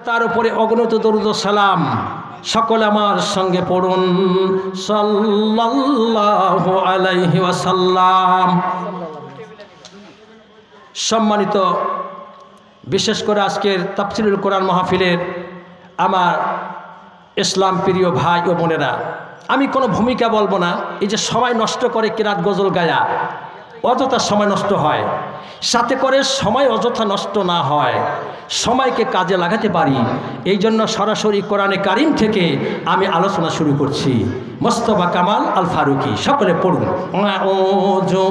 তার উপরে অগণিত দরুদ ও সালাম সকলে আমার সঙ্গে পড়ুন সাল্লাল্লাহু আলাইহি ওয়াসাল্লাম। সম্মানিত বিশেষ করে আজকের তাফসীরুল কোরআন মাহফিলের আমার ইসলাম প্রিয় ভাই ও বোনেরা, আমি কোনো ভূমিকা বলবো না। এই যে সময় নষ্ট করে কিরাত গজল গায়া, অযথা সময় নষ্ট হয়, সাথে করে সময় অযথা নষ্ট না হয়, সময়কে কাজে লাগাতে পারি। এই জন্য সরাসরি কোরআনে কারিম থেকে আমি আলোচনা শুরু করছি। মোস্তফা কামাল আল ফারুকি, সকলে পড়ুন। আউযু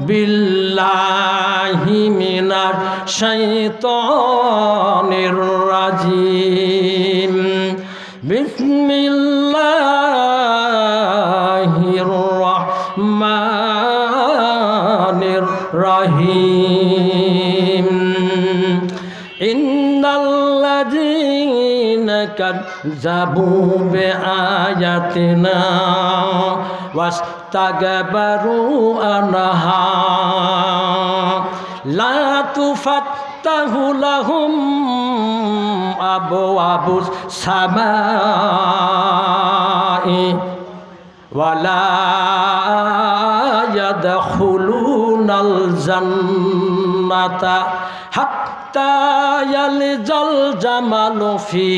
বিল্লাহি মিনাশ শাইতানির রাজিম। বিসমিল্লাহির রাহমানির রহিম। ইন্নাল্লাযীনা কাযযাবু বিআয়াতিনা ওয়াস্তাগবারু আনহা লা তুফাত্তাহু লাহুম আবওয়াবুস সামাই ওয়ালা ইয়াদখুলুনাল জান্নাতা হাত্তা ইয়ালজাল জামালু ফি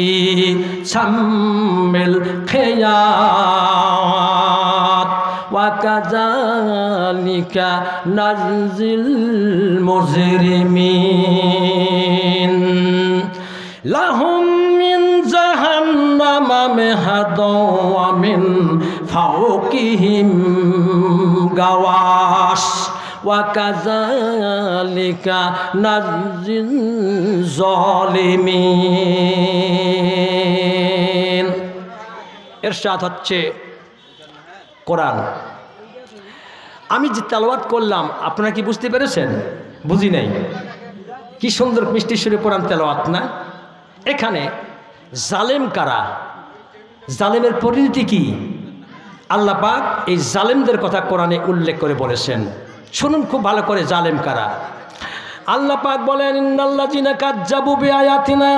সাম্মিল খিয়াত ওয়া কাযালিকা নাজিল মুজরিমিন। লাহুম মিন জাহান্নামা মিহাদু ওয়া মিন ফাওকিহিম গাওয়াশ ওয়া কাযালিকা নাজিল যালিমিন। ইরশাদ হচ্ছে কোরআন। আমি যে তেলাওয়াত করলাম আপনারা কি বুঝতে পেরেছেন? বুঝি নাই। কি সুন্দর মিষ্টি সুরে কোরআন তেলাওয়াত না? এখানে জালেম কারা, জালেমের পরিণতি কি, আল্লাহ পাক এই জালেমদের কথা কোরআনে উল্লেখ করে বলেছেন। শুনুন খুব ভালো করে, জালেম কারা। আল্লাহ পাক বলেন, ইন্নাল্লাযীনা কাযযাবু বিআয়াতিনা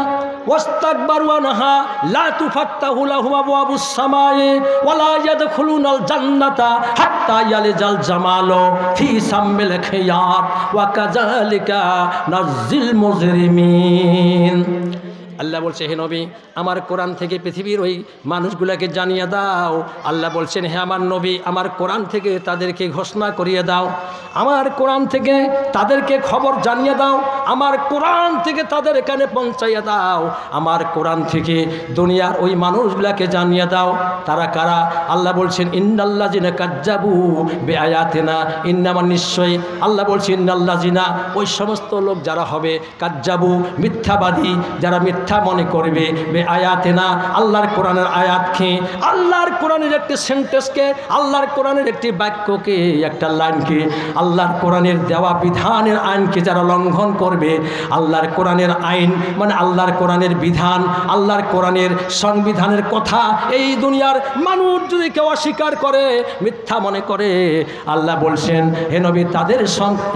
ওয়াস্তাকবারু আনহা লা তুফাত্তাহু লাহুম আবওয়াবুস সামাই ওয়ালা ইয়াদখুলুনাল জান্নাতা হাত্তা ইয়ালজাল জামালু ফি সাম্মিল খিয়াত ওয়া কাযালিকা নাজিল মুজরিমিন। আল্লাহ বলছে, হে নবী, আমার কোরআন থেকে পৃথিবীর ওই মানুষগুলোকে জানিয়ে দাও। আল্লাহ বলছেন, হে আমার নবী, আমার কোরআন থেকে তাদেরকে ঘোষণা করিয়ে দাও, আমার কোরআন থেকে তাদেরকে খবর জানিয়ে দাও, আমার কোরআন থেকে তাদের এখানে পৌঁছাইয়ে দাও, আমার কোরআন থেকে দুনিয়ার ওই মানুষগুলোকে জানিয়ে দাও। তারা কারা? আল্লাহ বলছেন, ইন্নাল্লাযীনা কাযযাবু বিআয়াতিনা, ইন্নামা নিশ্চয়ই, আল্লাহ বলছেন ইন্নাল্লাযীনা, ওই সমস্ত লোক যারা হবে কাযযাবু মিথ্যাবাদী, যারা মিথ্যা মনে করবে বেআয়াতিনা, আল্লাহর কোরআনের আয়াতকে, আল্লাহর কোরআনের একটি সেন্টেন্সকে, আল্লাহর কোরআনের একটি বাক্যকে, একটা লাইনকে, আল্লাহর কোরআনের দেওয়া বিধানের আইনকে যারা লঙ্ঘন করবে, আল্লাহর কোরআনের আইন মানে আল্লাহর কোরআনের বিধান, আল্লাহর কোরআনের সংবিধানের কথা এই দুনিয়ার মানুষ যদি কেউ অস্বীকার করে, মিথ্যা মনে করে, আল্লাহ বলছেন, হে নবী, তাদের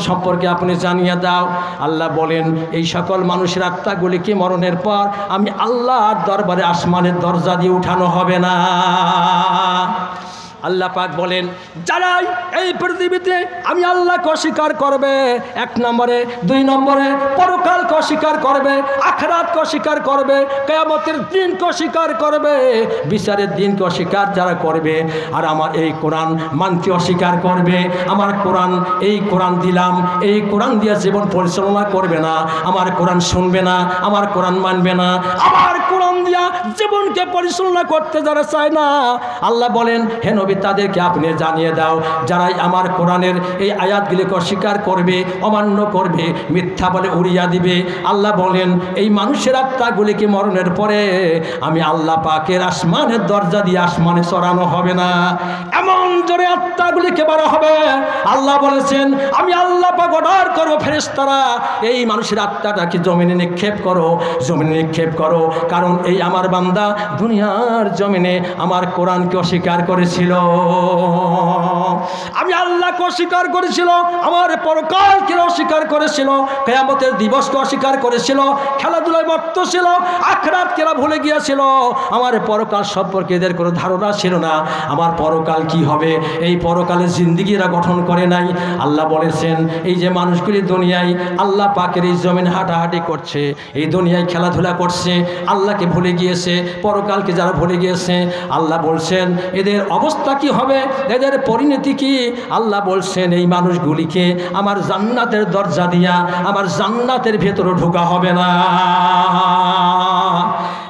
সম্পর্কে আপনি জানিয়ে দাও। আল্লাহ বলেন, এই সকল মানুষের আত্মাগুলিকে মরণের পর আমি আল্লাহর দরবারে আসমানের দরজা দিয়ে উঠানো হবে না। আল্লাহ পাক বলেন, যারাই এই পৃথিবীতে আমি আল্লাহকে অস্বীকার করবে, এক নম্বরে, দুই নম্বরে পরকালকে অস্বীকার করবে, আখিরাতকে অস্বীকার করবে, কিয়ামতের দিনকে অস্বীকার করবে, বিচারের দিনকে অস্বীকার যারা করবে, আর আমার এই কোরআন মানতে অস্বীকার করবে, আমার কোরআন, এই কোরআন দিলাম, এই কোরআন দিয়ে জীবন পরিচালনা করবে না, আমার কোরআন শুনবে না, আমার কোরআন মানবে না, আমার কোরআন দিয়া জীবনকে পরিচালনা করতে যারা চায় না, আল্লাহ বলেন, হে নবী, তাদেরকে আপনি জানিয়ে দাও, যারাই আমার কোরআনের এই আয়াতগুলিকে অস্বীকার করবে, অমান্য করবে, মিথ্যা বলে উড়িয়ে দিবে, আল্লাহ বলেন, এই মানুষের আত্মাগুলিকে মরণের পরে আমি আল্লাহ পাকের আসমানের দরজা দিয়ে আসমানে চড়ানো হবে না, এমন জোরে আত্মাগুলিকে বড় হবে। আল্লাহ বলেছেন, আমি আল্লাহ পাক অর্ডার করো, ফেরেশতারা এই মানুষের আত্মাটাকে জমিনে নিক্ষেপ করো, জমিনে নিক্ষেপ করো, কারণ এই আমার বান্দা দুনিয়ার জমিনে আমার কোরআনকে অস্বীকার করেছিল, আমি আল্লাহকে অস্বীকার করেছিল, আমার পরকালকে অস্বীকার করেছিল, কিয়ামতের দিবসকে অস্বীকার করেছিল, খেলাধুলায় মত্ত ছিল, আখিরাতকে ভুলে গিয়েছিল। আমার পরকাল সম্পর্কে এদের কোনো ধারণা ছিল না। আমার পরকাল কি হবে এই পরকালের জিন্দেগি এরা গঠন করে নাই। আল্লাহ বলেছেন এই যে মানুষগুলি দুনিয়ায় আল্লাহ পাকের এই জমিন হাঁটাহাঁটি করছে, এই দুনিয়ায় খেলাধুলা করছে, আল্লাহকে ভুলে গিয়েছে, পরকালকে যারা ভুলে গিয়েছে, আল্লাহ বলছেন এদের অবস্থা কি হবে, এদের পরিণতি কি। আল্লাহ বলছেন এই মানুষগুলিকে আমার জান্নাতের দরজা দিয়া আমার জান্নাতের ভেতরে ঢোকা হবে না।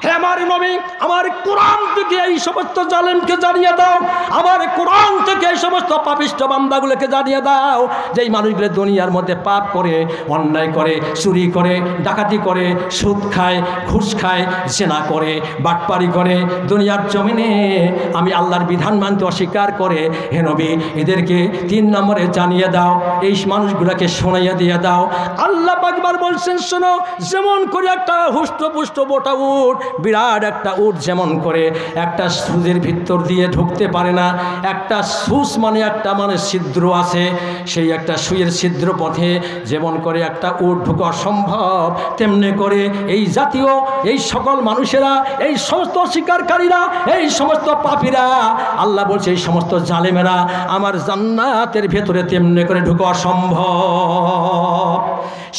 হে আমার নবী, আমার কোরআন থেকে এই সমস্ত জালেমকে জানিয়ে দাও, আমার কোরআন থেকে এই সমস্ত পাপিষ্ঠ বান্দাগুলোকে জানিয়ে দাও যে এই মানুষগুলো দুনিয়ার মধ্যে পাপ করে, অন্যায় করে, চুরি করে, ডাকাতি করে, সুদ খায়, ঘুষ খায়, জেনা করে, বাটপারি করে, দুনিয়ার জমিনে আমি আল্লাহর বিধান মানতে অস্বীকার করে। হে নবী, এদেরকে 3 নম্বরে জানিয়ে দাও, এই মানুষগুলোকে শোনাইয়া দিয়ে দাও। আল্লাহ একবার বলছেন শোনো, যেমন করে একটা হুষ্টপুষ্ট মোটা উট, বিরাট একটা উট যেমন করে একটা সুজের ভিতর দিয়ে ঢুকতে পারে না, একটা সুস মানে একটা মানে ছিদ্র আছে, সেই একটা সুইয়ের ছিদ্র পথে যেমন করে একটা উট ঢুকা অসম্ভব, তেমনি করে এই জাতীয় এই সকল মানুষেরা, এই সমস্ত অস্বীকারীরা, এই সমস্ত পাপীরা, আল্লাহ বলছে এই সমস্ত জালেমেরা আমার জান্নাতের ভেতরে তেমনি করে ঢুকা অসম্ভব।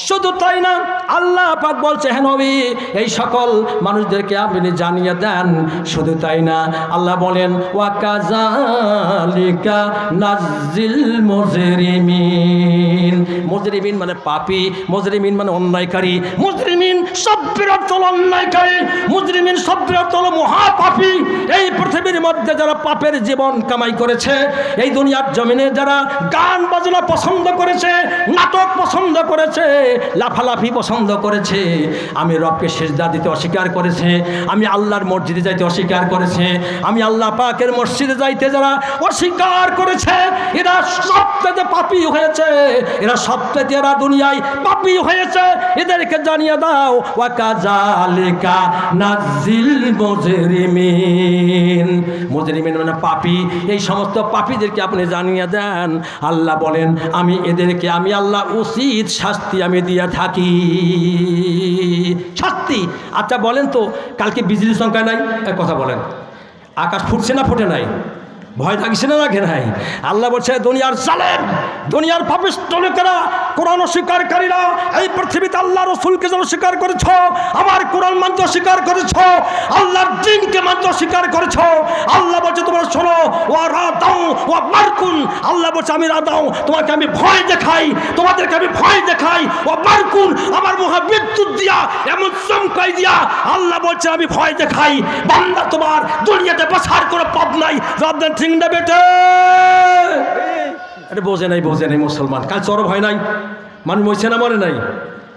শুধু তাই না, আল্লাহ পাক বলছে হে নবী এই সকল মানুষদেরকে আপনি জানিয়ে দেন। শুধু তাই না, আল্লাহ বলেন ওয়া কাযালিকা নাজিল মুজরিমিন। মুজরিমিন মানে পাপী, মুজরিমিন মানে অন্যায়কারী, মুজরিমিন শব্দের অর্থ হলো অন্যায়কারী, মুজরিমিন শব্দের অর্থ হলো মহাপাপী। এই পৃথিবীর মধ্যে যারা পাপের জীবন কামাই করেছে, এই দুনিয়ার জমিনে যারা গান বাজনা পছন্দ করেছে, নাটক পছন্দ করেছে, লাফালাফি পছন্দ করেছে, আমি রবকে সিজদা দিতে অস্বীকার করেছে, আমি আল্লাহর মসজিদে যাইতে অস্বীকার করেছে, আমি আল্লাহ পাকের মসজিদে যাইতে যারা অস্বীকার করেছে, এরা সবচেয়ে পাপী হয়েছে, এরা সবচেয়ে এরা দুনিয়ায় পাপী হয়েছে। এদেরকে জানিয়ে দাও ওয়া কাযালিকা নাজিল মুজরিমিন। মুজরিমিন মানে পাপী, এই সমস্ত পাপীদেরকে আপনি জানিয়ে দেন। আল্লাহ বলেন আমি এদেরকে আমি আল্লাহ উচিত শাস্তি আমি দিয়ে থাকি। শাস্তি, আচ্ছা বলেন তো কালকে বিজলি সংখ্যা নাই, এক কথা বলেন, আকাশ ফুটছে না ফুটে নাই, ভয় থাকিস না রাখে নাই। আল্লাহ বলছে দুনিয়ার জালেম, দুনিয়ার পাপিষ্ঠ লোকেরা, কোরআন অস্বীকারীরা, এই পৃথিবীতে আল্লাহ রসুলকে যেন স্বীকার করেছ, আমার কোরআন মানতে অস্বীকার করেছ, আল্লাহর দ্বীনকে মানতে অস্বীকার করেছ। আল্লাহ বলছে তোমরা শোনো, ওয়া রাদাউ ওয়া বারকুন, আল্লাহ বলছে আমি রাদাউ তোমাকে আমি ভয় দেখাই, তোমাদেরকে আমি ভয় দেখাই, ওয়া বারকুন আমার মহাবিদ্যুৎ দিয়া এমন চমকাই দিয়া আল্লাহ বলছে আমি ভয় দেখাই। বান্দা তোমার দুনিয়াতে বাঁচার কোনো পথ নাই। রাবদান ঠিক না বেটে? আরে বোঝে নাই মুসলমান, কাল চরম হয় নাই, মানুষ মরছে না মরে নাই,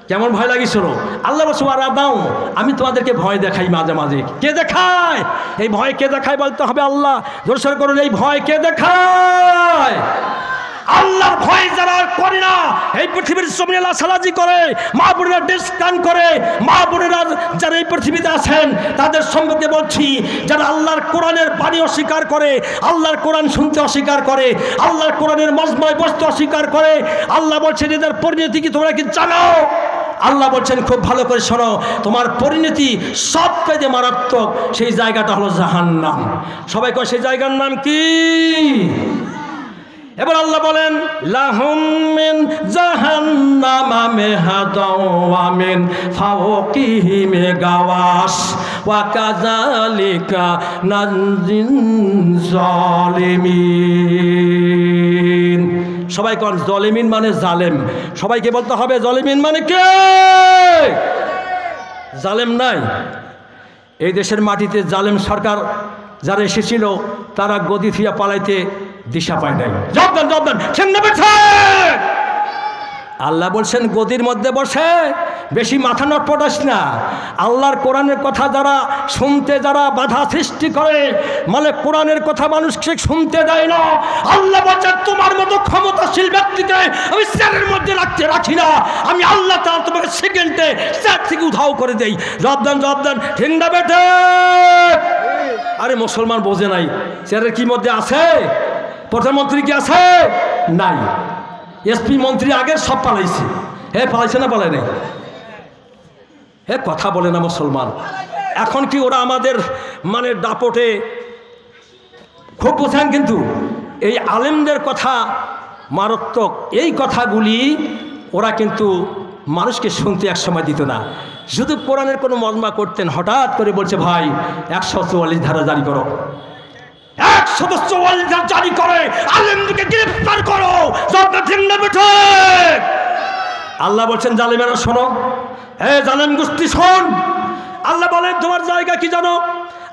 কেমন ভয় লাগিয়েছিল। আল্লাহ বলছে ওয়া রাদাউ আমি তোমাদেরকে ভয় দেখাই মাঝে মাঝে। কে দেখায় এই ভয়? কে দেখায় বলতে হবে আল্লাহ। জোরসোর করুন, এই ভয় কে দেখায়? আল্লাহর ভয় যারা করে না, এই পৃথিবীর জমিনে লাসালাজি করে, মা বোনেরা ডিসকান করে, মা বোনেরা যারা এই পৃথিবীতে আছেন তাদের সম্পর্কে বলছি, যারা আল্লাহর কোরআনের বাণী অস্বীকার করে, আল্লাহর কোরআন শুনতে অস্বীকার করে, আল্লাহর কোরআনের মজমায় বসতে অস্বীকার করে, আল্লাহ বলছেন এদের পরিণতি কি তোমরা কি জানো? আল্লাহ বলছেন খুব ভালো করে শোনো, তোমার পরিণতি সবচেয়ে মারাত্মক, সেই জায়গাটা হলো জাহান্নাম। সবাই কয় সেই জায়গার নাম কি? এবার আল্লাহ বলেন লাহুম মিন জাহান্নামা মিহাদাও ওয়া মিন ফাওকিহিম গাওয়াশ ওয়া কাযালিকা নাজিল জালিমিন। সবাই কোন জালিমিন মানে জালেম, সবাইকে বলতে হবে জালিমিন মানে কে? জালেম নাই এই দেশের মাটিতে। জালেম সরকার যারা এসেছিল তারা গদি থিয়া পালাইতে দিশা পায় নাই। জবান আল্লাহ বলছেন গদির মধ্যে বসে বেশি মাথা নটপটাস না। আল্লাহর কোরআনের কথা যারা শুনতে যারা বাধা সৃষ্টি করে, মানে কোরআনের কথা মানুষকে শুনতে দেয় না, আল্লাহ বলছেন তোমার মতো ক্ষমতাশীল ব্যক্তিকে আমি চেয়ারের মধ্যে রাখি না। আমি আল্লাহ তাআলা তোমাকে সেকেন্ডে চেয়ার থেকে উধাও করে দেই। জবান ঠিক না বেটে? আরে মুসলমান বোঝে নাই, চেয়ারের কি মধ্যে আছে? প্রধানমন্ত্রী কি আছে? নাই। এসপি মন্ত্রী আগের সব পালাইছে। পালাইছে না পালায় নাই? কথা বলে না মুসলমান। এখন কি ওরা আমাদের মানে দাপটে খুব বোঝেন, কিন্তু এই আলেমদের কথা মারাত্মক। এই কথাগুলি ওরা কিন্তু মানুষকে শুনতে একসময় দিত না। শুধু কোরআনের কোনো মর্মা করতেন, হঠাৎ করে বলছে ভাই 144 ধারা জারি করো, 144 ধারা জারি করে আলেমদেরকে গ্রেফতার করো। আল্লাহ বলছেন জালেমেরা শোনো, জালেম গোষ্ঠী শোন। আল্লাহ বলেন তোমার জায়গা কি জানো?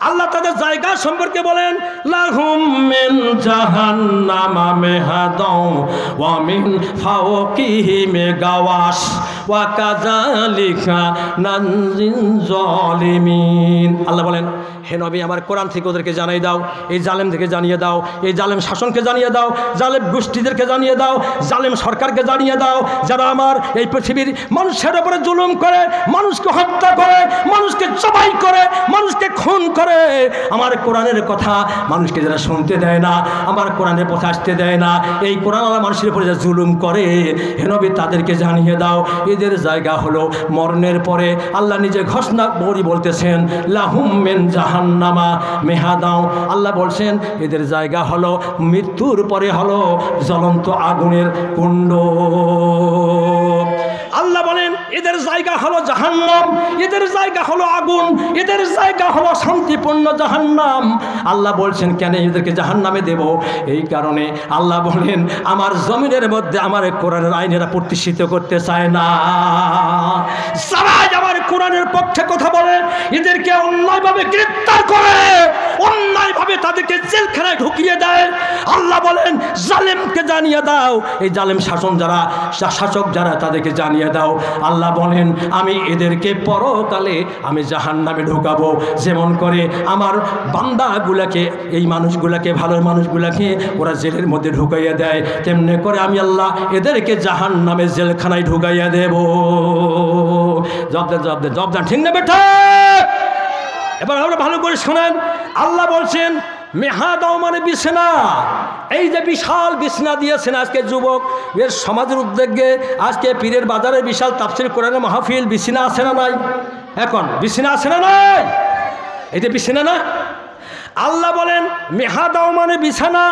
আল্লাহ তাদের জায়গা সম্পর্কে বলেন লাহুম মিন জাহান্নামা মিহাদাও ওয়া মিন ফাওকিহিম গাওয়াশ ওয়া কাযালিকা নানজিল জালিমিন। আল্লাহ বলেন হে নবী আমার কোরআন থেকে ওদেরকে জানিয়ে দাও, এই জালেম থেকে জানিয়ে দাও, এই জালেম শাসনকে জানিয়ে দাও, জালেম গোষ্ঠীদেরকে জানিয়ে দাও, জালেম সরকারকে জানিয়ে দাও, যারা আমার এই পৃথিবীর মানুষের উপরে জুলুম করে, মানুষকে হত্যা করে, মানুষকে জবাই করে, মানুষকে খুন করে, আমার কোরআনের কথা মানুষকে যারা শুনতে দেয় না, আমার কোরআনের পথে আসতে দেয় না, এই কোরআন আল্লাহ মানুষের উপরে যা জুলুম করে, হে নবী তাদেরকে জানিয়ে দাও এদের জায়গা হলো মরণের পরে। আল্লাহ নিজে ঘোষণা করে বলতেছেন লাহুম মিন জাহান্নামা মিহাদাও। আল্লাহ বলছেন এদের জায়গা হলো মৃত্যুর পরে হলো জ্বলন্ত আগুনের কুণ্ড। আল্লাহ বলেন এদের জায়গা হলো জাহান্নাম, এদের জায়গা হলো আগুন, এদের জায়গা হলো শান্তিপূর্ণ জাহান্নাম। আল্লাহ বলছেন কেন এদেরকে জাহান্নামে দেব? এই কারণে আল্লাহ বলেন আমার জমিনের মধ্যে আমার কোরআনের আইনেরা প্রতিষ্ঠিত করতে চায় না। সবাই আমার কোরআনের পক্ষে কথা বলে এদেরকে অন্যায়ভাবে গ্রেফতার করে, অন্যায়ভাবে তাদেরকে জেলখানায় ঢুকিয়ে দেয়। আল্লাহ বলেন জালেমকে জানিয়ে দাও, এই জালেম শাসন যারা শাসক যারা তাদেরকে জানিয়ে দাও। আল্লাহ বলেন আমি এদেরকে পরকালে আমি জাহান্নামে ঢোকাবো। যেমন করে আমার বান্দাগুলাকে, এই মানুষগুলাকে, ভালো মানুষগুলাকে ওরা জেলের মধ্যে ঢুকাইয়া দেয়, তেমনি করে আমি আল্লাহ এদেরকে জাহান্নামে জেলখানায় ঢুকাইয়া দেব। জব দেন ঠিক না বেটা? এবার আমরা ভালো করে শোনেন। আল্লাহ বলছেন মেহাদাও মানে বিছানা। এই যে বিশাল বিছানা দিয়েছেন আজকে যুবক এর সমাজের উদ্যোগে, আজকে পীরের বাজারে বিশাল তাফসীর কোরআনের মাহফিল, বিছানা আছে না নাই? এখন বিছানা আছে না নাই? এই যে বিছানা না, আল্লাহ বলেন মেহাদাও মানে বিছানা।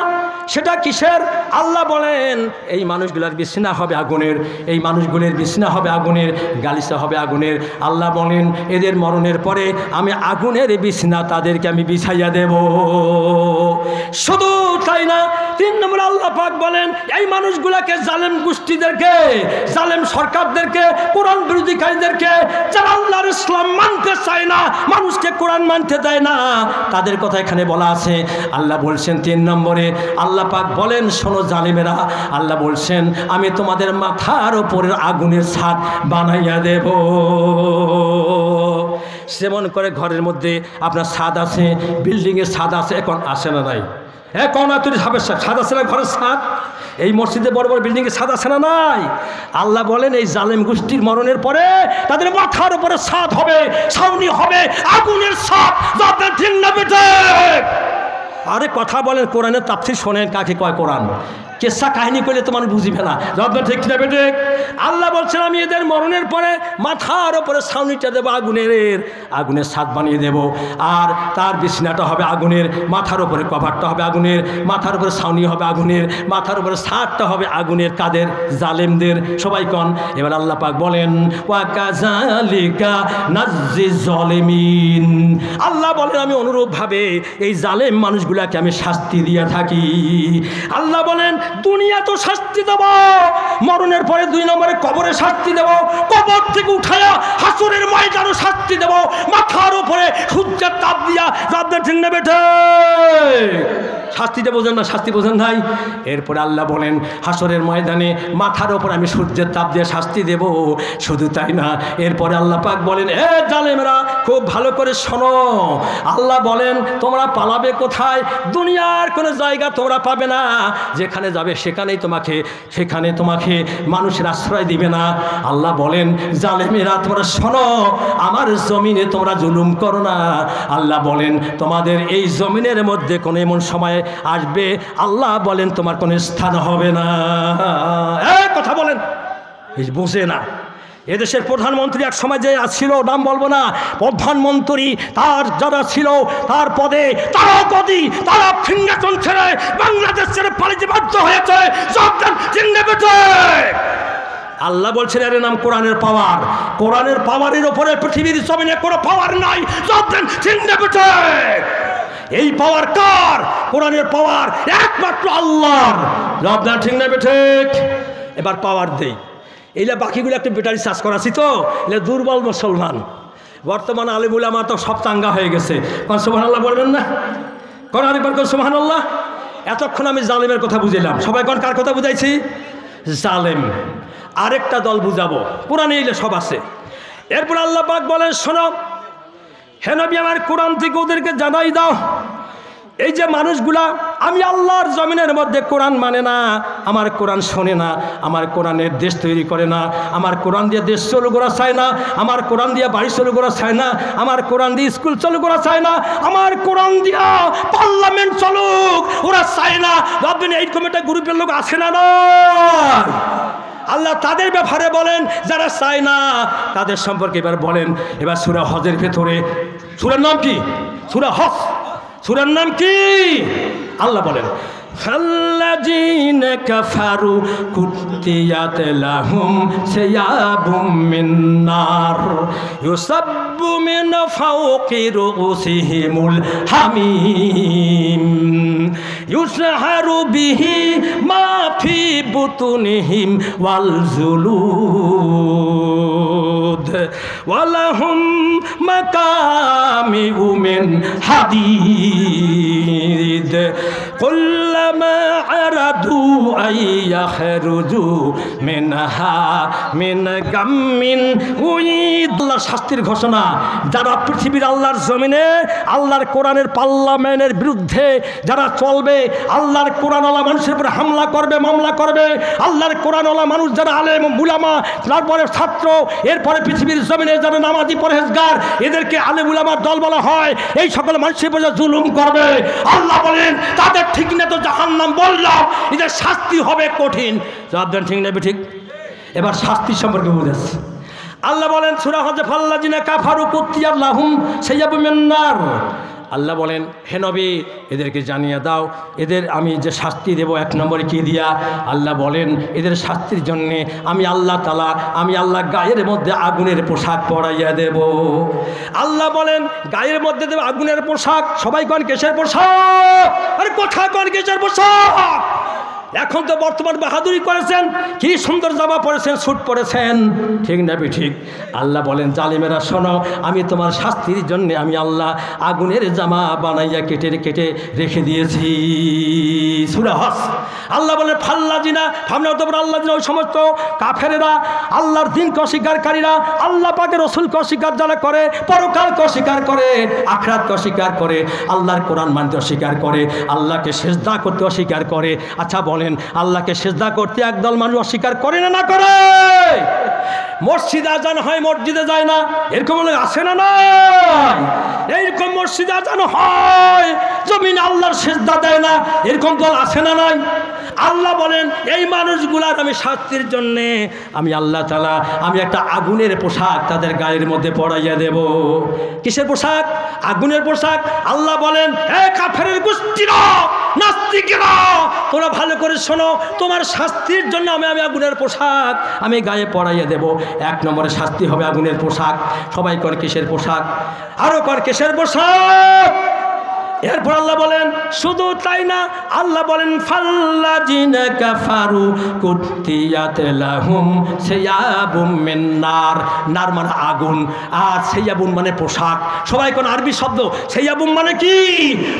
সেটা কিসের? আল্লাহ বলেন এই মানুষগুলোর বিছানা হবে আগুনের, এই মানুষগুলোর বিছানা হবে আগুনের, গালিচা হবে আগুনের। আল্লাহ বলেন এদের মরণের পরে আমি আগুনের বিছানা তাদেরকে আমি বিছাইয়া দেব। শুধু তাই না, 3 নম্বর আল্লাহ পাক বলেন এই মানুষগুলোকে, জালেম গোষ্ঠীদেরকে, জালেম সরকারদেরকে, কোরআন বিরোধীকারীদেরকে, যারা আল্লাহর ইসলাম মানতে চায় না, মানুষকে কোরআন মানতে দেয় না, তাদের কথা এখানে বলা আছে। আল্লাহ বলছেন 3 নম্বরে আল্লাহ পাক বলেন শোনো জালিমেরা, আল্লাহ বলছেন আমি তোমাদের মাথার উপরের আগুনের ছাদ বানাইয়া দেব। যেমন করে ঘরের মধ্যে আপনার ছাদ আছে, বিল্ডিংয়ের ছাদ আছে, এখন আসে না নাই? এখন তুই ছাদ আছে না ঘরের ছাদ? এই মসজিদে বড় বড় বিল্ডিংয়ে ছাদ আছে না নাই? আল্লাহ বলেন এই জালেম গোষ্ঠীর মরণের পরে তাদের মাথার উপরে ছাদ হবে, ছাউনি হবে, আগুনের ছাদ। ঠিক না বেটে? আরে কথা বলেন, কোরআনের তাফসীর শোনেন কাকে কয় কোরআন। কেসা কাহিনী করলে তো মানুষ বুঝিবে না। ঠিক না বেটে? আল্লাহ বলছেন আমি এদের মরণের পরে মাথার ওপরে ছাউনিটা দেবো আগুনের ছাদ বানিয়ে দেব, আর তার বিছানাটা হবে আগুনের, মাথার উপরে কভারটা হবে আগুনের, মাথার উপরে ছাউনি হবে আগুনের, মাথার উপরে ছাদটা হবে আগুনের। কাদের? জালেমদের। সবাই কন এবার আল্লাহ পাক বলেন ওয়া কাযালিকা নাজ্জিজ জালিমিন। আল্লাহ বলেন আমি অনুরূপভাবে এই জালেম মানুষগুলাকে আমি শাস্তি দিয়ে থাকি। আল্লাহ বলেন দুনিয়া তো শাস্তি দেব, মরণের পরে 2 নম্বরে কবরে শাস্তি দেব, কবর থেকে উঠায়া হাসরের ময়দানে শাস্তি দেব, মাথার উপরে সূর্যের তাপ দিয়া। ঠিক না বেটে? শাস্তিটা বোঝেন না, শাস্তি বোঝেন নাই। এরপরে আল্লাহ বলেন হাসরের ময়দানে মাথার ওপর আমি সূর্যের তাপ দিয়ে শাস্তি দেব। শুধু তাই না, এরপরে আল্লাহ পাক বলেন এ জালেমরা খুব ভালো করে শোনো। আল্লাহ বলেন তোমরা পালাবে কোথায়? দুনিয়ার কোনো জায়গা তোমরা পাবে না, যেখানে যাবে সেখানে তোমাকে মানুষের আশ্রয় দিবে না। আল্লাহ বলেন জালেমেরা তোমরা শোনো, আমার জমিনে তোমরা জুলুম করো না। আল্লাহ বলেন তোমাদের এই জমিনের মধ্যে কোনো এমন সময় আসবে আল্লাহ বলেন তোমার কোনো স্থান হবে না। কথা বলেন বুঝে না। এদেশের প্রধানমন্ত্রী এক সময় যে ছিল, নাম বলবো না, প্রধানমন্ত্রী তার যারা ছিল তার পদে তারা ফিঙ্গাচন ছেড়ে বাংলাদেশ ছেড়ে পালিয়ে বাধ্য হয়েছে। আল্লাহ বলছেন এর নাম কোরআনের পাওয়ার। কোরআনের পাওয়ারের ওপরে পৃথিবীর জমিনে কোনো পাওয়ার নাই। এই পাওয়ার কার? কোরআনের পাওয়ার একমাত্র আল্লাহর। আপনার ঠিক না ঠিক? এবার পাওয়ার দেই। এইটা বাকিগুলো একটু ব্যাটারি চার্জ করাছি তো, এগুলো দুর্বল মুসলমান। বর্তমানে আলিমুল আমার তো সব চাঙ্গা হয়ে গেছে। সুবহানাল্লাহ বলবেন না? কোন আরেকবার সুবহানাল্লাহ। এতক্ষণ আমি জালেমের কথা বুঝাইলাম, সবাই কোন কার কথা বুঝাইছি? জালেম। আরেকটা দল বুঝাবো, কোরআনে এলে সব আছে। এরপর আল্লাহ পাক বলেন শোনো হে নবী আমার কোরআন থেকে ওদেরকে জানাই দাও, এই যে মানুষগুলা আমি আল্লাহর জমিনের মধ্যে কোরআন মানে না, আমার কোরআন শোনে না, আমার কোরআনের দেশ তৈরি করে না, আমার কোরআন দিয়ে দেশ চালু করা চায় না, আমার কোরআন দিয়ে বাড়ি চালু করা চায় না, আমার কোরআন দিয়ে স্কুল চালু করা চায় না, আমার কোরআন দিয়া পার্লামেন্ট চলুক ওরা চায় না। ভাববেন এইরকম একটা গ্রুপের লোক আছে না? আল্লাহ তাদের ব্যাপারে বলেন যারা চায় না তাদের সম্পর্কে এবার বলেন। এবার সূরা হজের ভেতরে, সূরার নাম কি? সূরা হজ। সূরার নাম কি? আল্লাহ বলেন ফাল্লাযীনা কাফারু কুত্তিয়াত লাহুম সিয়াবুম মিন নার ইউসাব্বু মিন ফাওকি রুউসিহিমুল হামিম ইউসহারু বিহি মা ফি বুতুনিহিম ওয়াল জুলুদ ওয়ালাহুম মাকামিউ মিন হাদীদ কুল্লামা আরাদু আইয়াখরুজু মিনহা মিন গাম্মিন উইদ। আল্লাহর শাস্তির ঘোষণা। যারা পৃথিবীর আল্লাহর জমিনে আল্লাহর কোরআনের পার্লামেন্টের বিরুদ্ধে যারা চলবে, আল্লাহর কোরআনওয়ালা মানুষের উপরে হামলা করবে, মামলা করবে, আল্লাহর কোরআনওয়ালা মানুষ যারা আলেম উলামা, তারপরে ছাত্র, এরপরে পৃথিবীর জমিনে যারা নামাজি পরহেজগার, এদেরকে আলেম উলামার দল বলা হয়, এই সকল মানুষের উপরে জুলুম করবে। আল্লাহ বলেন তাদের ঠিক না তো জাহান্নাম বললাম, এদের শাস্তি হবে কঠিন। জবাব দেন ঠিক না ঠিক? এবার শাস্তি সম্পর্কে বুঝেছি। আল্লাহ বলেন সূরা হজে ফাল্লাযীনা কাফারু কুত্তিয়াত লাহুম সিয়াবুম মিন নার। আল্লাহ বলেন হে নবী এদেরকে জানিয়ে দাও এদের আমি যে শাস্তি দেব, এক নম্বরে কি দিয়া? আল্লাহ বলেন এদের শাস্তির জন্যে আমি আল্লাহ তাআলা গায়ের মধ্যে আগুনের পোশাক পরাইয়া দেব। আল্লাহ বলেন গায়ের মধ্যে দেব আগুনের পোশাক। সবাই কোন কিসের পোশাক? আরে কথা কোন কিসের পোশাক? এখন তো বর্তমান বাহাদুরি করেছেন, কি সুন্দর জামা পরেছেন, স্যুট পরেছেন, ঠিক না ঠিক? আল্লাহ বলেন জালিমেরা শোনো, আমি তোমার শাস্তির জন্য আমি আল্লাহ আগুনের জামা বানাইয়া কেটে কেটে রেখে দিয়েছি। সূরা হজ। আল্লাহ বলেন ফাল্লাযীনা, আমরা তো আল্লাহ ওই সমস্ত কাফেরেরা, আল্লাহর দিনকে অস্বীকারীরা, আল্লাহ পাকের রাসূলকে অস্বীকার যারা করে, পরকালকে অস্বীকার করে, আখিরাতকে অস্বীকার করে, আল্লাহর কোরআন মানতে অস্বীকার করে, আল্লাহকে সিজদা করতে অস্বীকার করে। আচ্ছা বলেন আল্লাহকে সিজদা করতে একদল মানুষ অস্বীকার করে না করে? মসজিদে আজান হয় মসজিদে যায় না, এরকম আছে না নাই? এইরকম মসজিদে আজান হয় জমিনে আল্লাহর সিজদা দেয় না, এরকম দল আছে না নাই? আল্লাহ বলেন এই মানুষগুলার আমি শাস্তির জন্যে আমি আল্লাহ তাআলা আমি একটা আগুনের পোশাক তাদের গায়ের মধ্যে পরাইয়া দেব। কিসের পোশাক? আগুনের পোশাক। আল্লাহ বলেন হে কাফেরের গোষ্ঠীরা, নাস্তিকেরা, তোমরা ভালো করে শোনো, তোমার শাস্তির জন্য আমি আগুনের পোশাক আমি গায়ে পরাইয়া দেব। এক নম্বরে শাস্তি হবে আগুনের পোশাক। সবাই কর কিসের পোশাক? আরো কর কিসের পোশাক? এরপর আল্লাহ বলেন শুধু তাই না, আল্লাহ বলেন ফাল্লাযিনা কাফারু কুত্তিয়াত লাহুম সিয়াবুম মিন নার। নার মানে আগুন, আর সিয়াবুন মানে পোশাক। সবাই কোন আরবি শব্দ। সিয়াবুম মানে কি?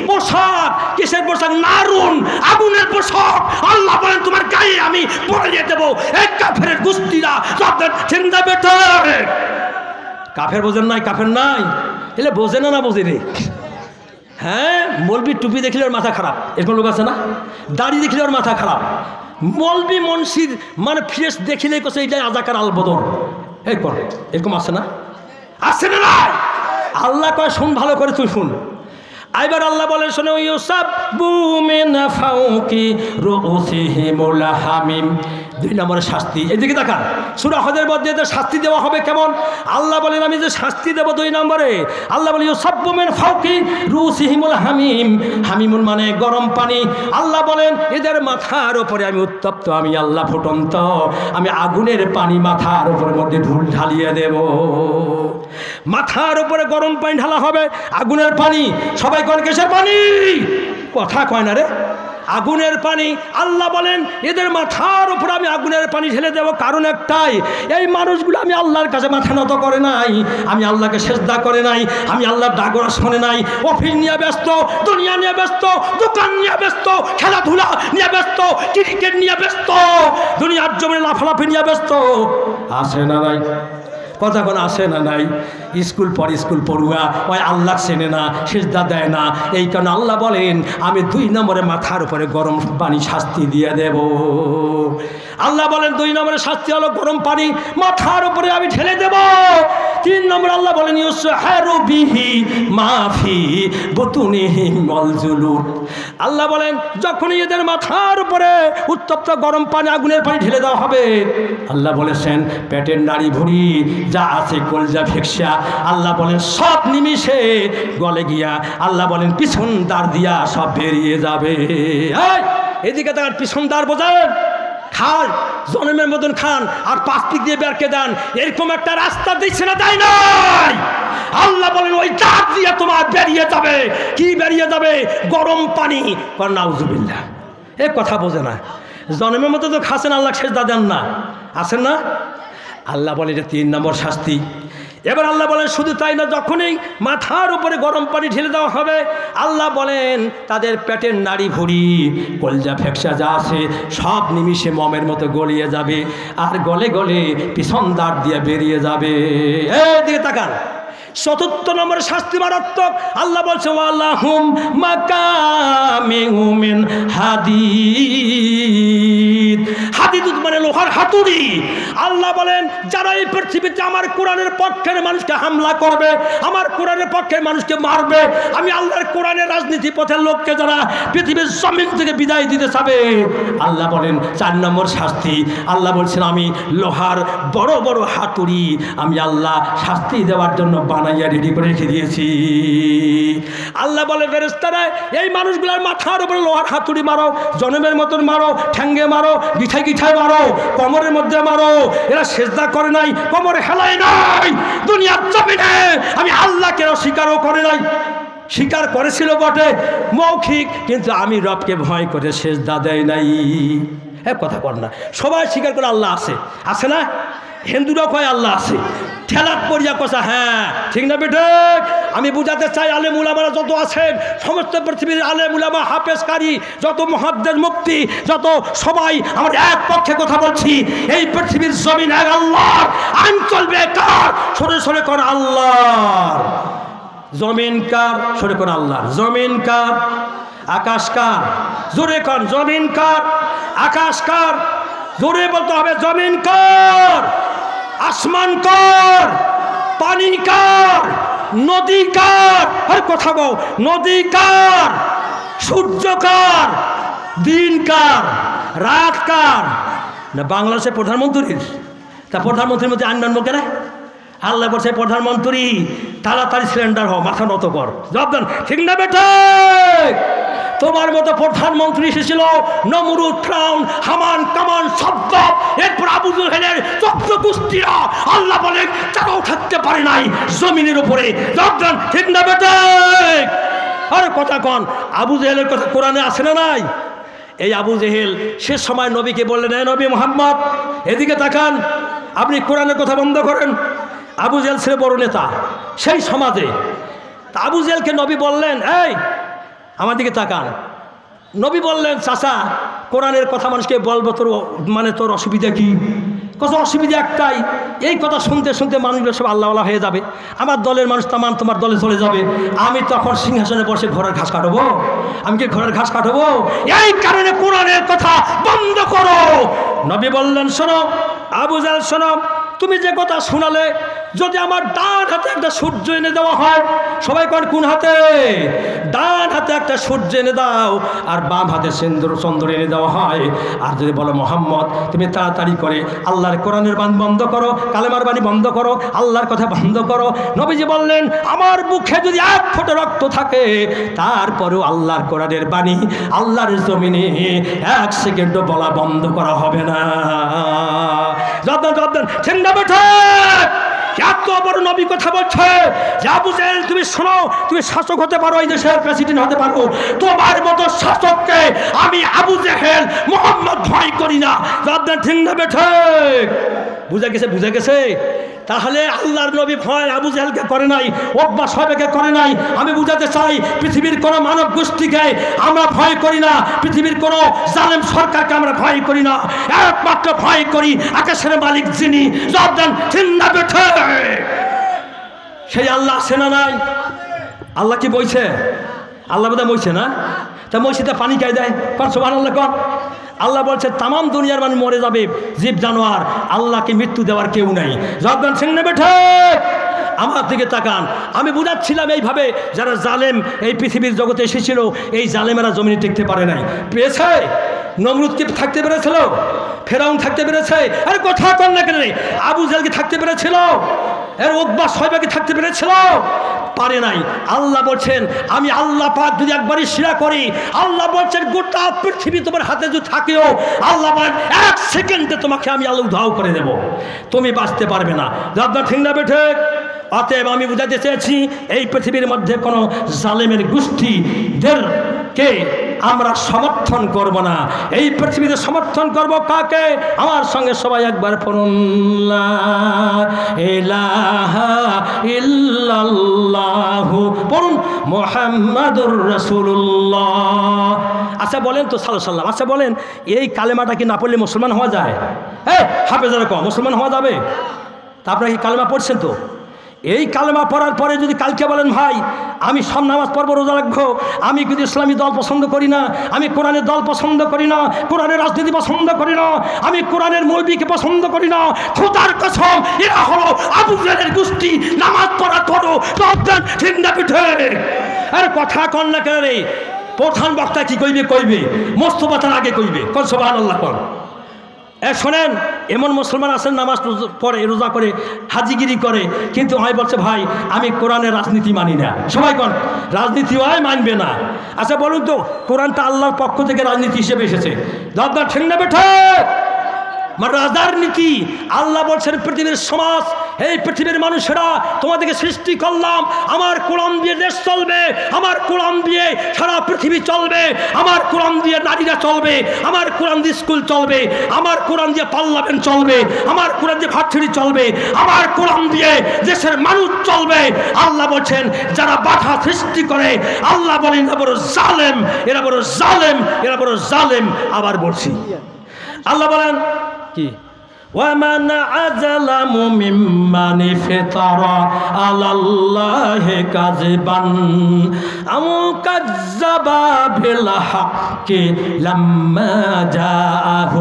পোশাক। কিসের পোশাক? নারুন, আগুনের পোশাক। আল্লাহ বলেন তোমার গায়ে আমি পরিয়ে দেব। এক কাফেরের গুস্তিরা আপনার চিন্তা বেটা। কাফের বোঝেন নাই? কাফের নাই এলে বোঝে না, না বোঝে রে। হ্যাঁ, মৌলবি টুপি দেখলে ওর মাথা খারাপ, এরকম লোক আছে না? দাড়ি দেখলে ওর মাথা খারাপ। মৌলবি মনসির মানে ফ্রেশ দেখিলে কোথায় এইটাই আজাকার আলবদর, এরকম আছে না? আছে না? আল্লাহ কয় শুন, ভালো করে তুই শুন। এবার আল্লাহ বলেন শোনো, ইউসাব্বু মিন ফাওকি রুউসিহিমুল হামিম। 2 নম্বরের শাস্তি। এদিকে তাকান, সূরা হজের মধ্যে এদের শাস্তি দেওয়া হবে কেমন? আল্লাহ বলেন আমি যে শাস্তি দেব 2 নম্বরে, আল্লাহ বলেন ইউসাব্বু মিন ফাওকি রুউসিহিমুল হামিম। হামিমুল মানে গরম পানি। আল্লাহ বলেন এদের মাথার উপরে আমি উত্তপ্ত, আমি আল্লাহ ফুটন্ত, আমি আগুনের পানি মাথার উপরের মধ্যে ঢালিয়ে দেব। মাথার উপরে গরম পানি ঢালা হবে, আগুনের পানি। সবাই কোন কিসের পানি? কথা কয় না রে, আগুনের পানি। আল্লাহ বলেন এদের মাথার উপর আমি আগুনের পানি ঢেলে দেব। কারণ একটাই, এই মানুষগুলো আমি আল্লাহর কাছে মাথা নত করে নাই, আমি আল্লাহকে সেজদা করে নাই, আমি আল্লাহর ডাকরা শোনে নাই। অফিস নিয়ে ব্যস্ত, দুনিয়া নিয়ে ব্যস্ত, দোকান নিয়ে ব্যস্ত, খেলাধুলা নিয়ে ব্যস্ত, ক্রিকেট নিয়ে ব্যস্ত, দুনিয়ার জমিনে লাফালাফি নিয়ে ব্যস্ত। আসে না নাই? কথা কোন আসে না নাই? স্কুল পড়ুয়া, ওই আল্লাহ চেনে না, সিজদা দেয় না। এই কারণে আল্লাহ বলেন আমি 2 নম্বরে মাথার উপরে গরম পানি শাস্তি দিয়ে দেব। আল্লাহ বলেন 2 নম্বরের শাস্তি হলো গরম পানি মাথার উপরে আমি ঢেলে দেব। 3 নম্বর আল্লাহ বলেন ইউসহারু বিহি মা ফি বুতুনিহিম ওয়াল জুলুদ। আল্লাহ বলেন যখনই এদের মাথার উপরে উত্তপ্ত গরম পানি, আগুনের পানি ঢেলে দেওয়া হবে, আল্লাহ বলেছেন পেটের নাড়ি ভুঁড়ি যা আছে কলজা ফেকসা, আল্লাহ বলেন সব নিমিষে গলে গিয়া, আল্লাহ বলেন পিছন দ্বার দিয়া সব বেরিয়ে যাবে। এদিকে তার পিছন দ্বার বোঝেন, খান জনমের মতন খান আর 5 দিক দিয়ে বেরকে দেন, এরকম একটা রাস্তা দিচ্ছে না, তাই নয়? আল্লাহ বলেন ওই দ্বার দিয়ে তোমার বেরিয়ে যাবে। কি বেরিয়ে যাবে? গরম পানি। নাউজুবিল্লাহ, এ কথা বোঝে না। জনমের মতো তো খাচ্ছেন, আল্লাহ সেজদা দেন না, আছেন না? আল্লাহ বলে এটা 3 নম্বর শাস্তি। এবার আল্লাহ বলেন শুধু তাই না, যখনই মাথার উপরে গরম পানি ঢেলে দেওয়া হবে, আল্লাহ বলেন তাদের পেটের নাড়ি ভুঁড়ি কলজা ফেকসা যা আছে সব নিমিষে মমের মতো গলিয়ে যাবে, আর গলে গলে পিছন দ্বার দিয়ে বেরিয়ে যাবে। এদিকে তাকান, 4th নম্বরের শাস্তি মারাত্মক। আল্লাহ বলছে ওয়ালাহুম মাকামিউ মিন হাদিদ। হাদিদ মানে লোহার হাতুড়ি। আল্লাহ বলেন যারা এই পৃথিবীতে আমার কোরআনের পক্ষের মানুষকে হামলা করবে, আমার কোরআনের পক্ষের মানুষকে মারবে, আমি আল্লাহর কোরআনের রাজনীতি পথের লোককে যারা পৃথিবীর জমিন থেকে বিদায় দিতে চাবে, আল্লাহ বলেন 4 নম্বর শাস্তি। আল্লাহ বলছেন আমি লোহার বড় বড় হাতুড়ি আমি আল্লাহ শাস্তি দেওয়ার জন্য বানাইয়া রেডি করে রেখে দিয়েছি। আল্লাহ বলে ফেরেশতারা এই মানুষগুলোর মাথার উপরে লোহার হাতুড়ি মারো, জনমের মতন মারো, ঠ্যাঙ্গে মারো, গিঠায় গিঠায় মারো, কোমরের মধ্যে মারো। এরা সেজদা করে নাই, কোমরে হেলায় নাই, দুনিয়ার জমিনে আমি আল্লাহকে অস্বীকারও করে নাই। স্বীকার করেছিল বটে মৌখিক, কিন্তু আমি রবকে ভয় করে সেজদা দেয় নাই। কথা কর না, সবাই স্বীকার করে আল্লাহ আছে, আছে না? হিন্দুরাও কয় আল্লাহ আছে, ঠেলাক পড়িয়া কথা। হ্যাঁ ঠিক না বেটে? আমি বুঝাতে চাই আলেম উলামারা যত আছেন, সমস্ত পৃথিবীর আলেম উলামা হাফেজকারী যত মুহাদ্দিস মুফতি যত, সবাই আমার এক পক্ষে কথা বলছি। এই পৃথিবীর জমিন এক আল্লাহর, আইন চলবে কার? সরে সরে কোন আল্লাহর। জমিন কার? সরে কোন আল্লাহর। জমিন কার? আকাশ কার? জোরে কোন জমিন কার? আকাশ কার? জোরে বলতে হবে জমিন কার? আসমান কার? পানি কার? নদী কার? আর কথা বল, নদী কার? সূর্য কার? দিন কার? রাত কার? না বাংলাদেশের প্রধানমন্ত্রীর? তা প্রধানমন্ত্রীর মধ্যে আনবেন বলতে না? আল্লাহ বলছে প্রধানমন্ত্রী তাড়াতাড়ি সিলিন্ডার হও, মাথা নত কর, জবাব দেন ঠিক না বেটা? তোমার মতো প্রধানমন্ত্রী এসেছিল নমরুদ, ফিরআউন, হামান, কামান, সাদ্দাত, এরপর আবু জেহেলের চক্র গোষ্ঠীরা। আল্লাহ বলেন তারাও থাকতে পারে নাই জমিনের উপরে, জবাব দেন ঠিক না বেটা? আর কথা কন, আবু জেহেলের কথা কোরআনে আছে না নাই? এই আবু জেহেল সে সময় নবীকে বললেন, এ নবী মুহাম্মদ এদিকে তাকান, আপনি কোরআনের কথা বন্ধ করেন। আবু জেহেল ছিল বড় নেতা সেই সমাজে। তা আবু জেহেলকে নবী বললেন, এই আমার দিকে তাকান। নবী বললেন, চাচা কোরআনের কথা মানুষকে বলবো, তোর অসুবিধা কি? কত অসুবিধা একটাই, এই কথা শুনতে শুনতে মানুষগুলো সব আল্লাহওয়ালা হয়ে যাবে, আমার দলের মানুষ তামান তোমার দলে চলে যাবে, আমি তখন সিংহাসনে বসে ঘোড়ার ঘাস কাটবো? আমি কি ঘোড়ার ঘাস কাটবো? এই কারণে কোরআনের কথা বন্ধ করো। নবী বললেন, শোনো আবু জেহেল, শোনো, তুমি যে কথা শোনালে, যদি আমার ডান হাতে একটা সূর্য এনে দেওয়া হয়, সবাই কোন হাতে? ডান হাতে একটা সূর্য এনে দাও, আর বাম হাতে চন্দ্র এনে দেওয়া হয়, আর যদি বলো মোহাম্মদ তুমি তাড়াতাড়ি করে আল্লাহর কোরআনের বাণী বন্ধ করো, কালেমার বাণী বন্ধ করো, আল্লাহর কথা বন্ধ করো। নবীজি বললেন, আমার মুখে যদি এক ফোঁটা রক্ত থাকে, তারপরেও আল্লাহর কোরআনের বাণী আল্লাহর জমিনে এক সেকেন্ডও বলা বন্ধ করা হবে না। এত বড় নবী কথা বলছে যে আবু জেহেল তুমি শোনো, তুমি শাসক হতে পারো, এই দেশের প্রেসিডেন্ট হতে পারো, তোমার মতো শাসককে আমি আবু জেহেল মুহাম্মদ ভয় করি না। ঠিক না বেঠে? বুঝা গেছে? তাহলে আল্লাহর নবী ভয় আবু জেহেলকে করে নাই, ওকবা সাহেবকে করে নাই। আমি বুঝাতে চাই, পৃথিবীর কোনো মানব গোষ্ঠীকে আমরা ভয় করি না, পৃথিবীর কোনো জালেম সরকারকে আমরা ভয় করি না, একমাত্র ভয় করি আকাশের মালিক যিনি। সেই আল্লাহ সেনা নাই? আল্লাহ কি বইছে? আল্লাহ বোধহয় বইছে না? তা মসজিদে পানি খাই দেয়, কন সুবহানাল্লাহ কন। আল্লাহ বলছে তামাম দুনিয়ার মানুষ মরে যাবে, জীব জানোয়ার, আল্লাহকে মৃত্যু দেওয়ার কেউ নাই। জবান সিং নেবে ঠিক? আমার দিকে তাকান। আমি বুঝাচ্ছিলাম এইভাবে, যারা জালেম এই পৃথিবীর জগতে এসেছিল, এই জালেমেরা জমিনে টিকতে পারে নাই। পেয়েছে? নমরুদ কি থাকতে পেরেছিল? ফেরাউন থাকতে পেরেছে? আরে কথা কন না কেন? আবু জেহেল কি থাকতে পেরেছিল? এর উকবা সাহেব কি থাকতে পেরেছিল? পারে নাই। আল্লাহ বলছেন, আমি আল্লাহ পাক যদি একবারই শিরা করি, আল্লাহ বলছেন গোটা পৃথিবী তোমার হাতে যদি থাকেও, আল্লাহ বলেন এক সেকেন্ডে তোমাকে আমি আল্লাহ উধাও করে দেব, তুমি বাঁচতে পারবে না। যাদের ঠিক না বেঠে? অতএব আমি বুঝাতে চেয়েছি, এই পৃথিবীর মধ্যে কোনো জালেমের গোষ্ঠীদেরকে আমরা সমর্থন করব না। এই পৃথিবীতে সমর্থন করব কাকে? আমার সঙ্গে সবাই একবার পড়ুন, লা ইলাহা ইল্লাল্লাহু, পড়ুন মুহাম্মাদুর রাসূলুল্লাহ। আচ্ছা বলেন তো সাল্লাল্লাহু, আচ্ছা বলেন এই কালেমাটা কি না পড়লে মুসলমান হওয়া যায়? হ্যাঁ, হাফেজার কম মুসলমান হওয়া যাবে? তা আপনারা কি কালেমা পড়ছেন? তো এই কালেমা পড়ার পরে যদি কালকে বলেন, ভাই আমি সব নামাজ পড়বো, রোজা রাখবো, আমি কিন্তু ইসলামী দল পছন্দ করি না, আমি কোরআনের দল পছন্দ করি না, কোরআনের রাজনীতি পছন্দ করি না, আমি কোরআনের মৌলবীকে পছন্দ করি না, খোদার কসম এরা হলো আবু জেহেলের গোষ্ঠী, নামাজ পড়া করো, ঠিক না পিঠে? আরে কথা কন না কেন রে? প্রধান বক্তা কি কইবে মোস্তফা তার আগে কইবে, কোন সুবহানাল্লাহ কোন। শোনেন, এমন মুসলমান আছেন নামাজ পড়ে, রোজা করে, হাজিগিরি করে, কিন্তু হয় বলছে ভাই আমি কোরআনের রাজনীতি মানি না। সবাই কোন রাজনীতি হয় মানবে না? আচ্ছা বলুন তো, কোরআনটা আল্লাহর পক্ষ থেকে রাজনীতি হিসেবে এসেছে, দাদা ঠিক না বেঠে? রাজার নীতি। আল্লাহ বলছেন পৃথিবীর সমাজ, এই পৃথিবীর মানুষেরা তোমাদেরকে সৃষ্টি করলাম, আমার কোরআন দিয়ে দেশ চলবে, আমার কোরআন দিয়ে সারা পৃথিবী চলবে, আমার কোরআন দিয়ে নারীরা চলবে, আমার কোরআন দিয়ে স্কুল চলবে, আমার কোরআন দিয়ে পার্লামেন্ট চলবে, আমার কোরআন দিয়ে ভার্সিটি চলবে, আমার কোরআন দিয়ে দেশের মানুষ চলবে। আল্লাহ বলছেন যারা বাধা সৃষ্টি করে, আল্লাহ বলেন এরা বড় জালেম, এরা বড় জালেম, এরা বড় জালেম। আবার বলছি, আল্লাহ বলেন কি? وَمَنْ أَظْلَمُ مِمَّنِ افْتَرَى عَلَى اللَّهِ كَذِبًا أَوْ كَذَّبَ بِالْحَقِّ لَمَّا جَاءَهُ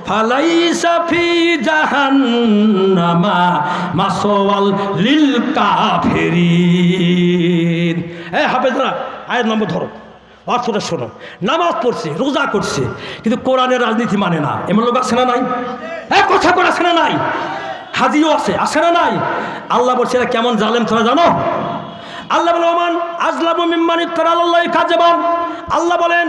فَلَيْسَ فِي جَهَنَّمَ مَثْوًى لِلْكَافِرِينَ। হাফেজরা আয়াত নম্বর ধরো, অর্থটা শোনো। নামাজ পড়ছে, রোজা করছে, কিন্তু কোরআনের রাজনীতি মানে না, এমন লোক আছে না নাই? কথা করে আছে না নাই? হাজিও আছে না নাই? আল্লাহ বলছে এরা কেমন জালেম তোরা জানো? আল্লাহ বলেন ওমান আজলামু মিম্মান ইফতারা আলাল্লাহি কাযিবান। আল্লাহ বলেন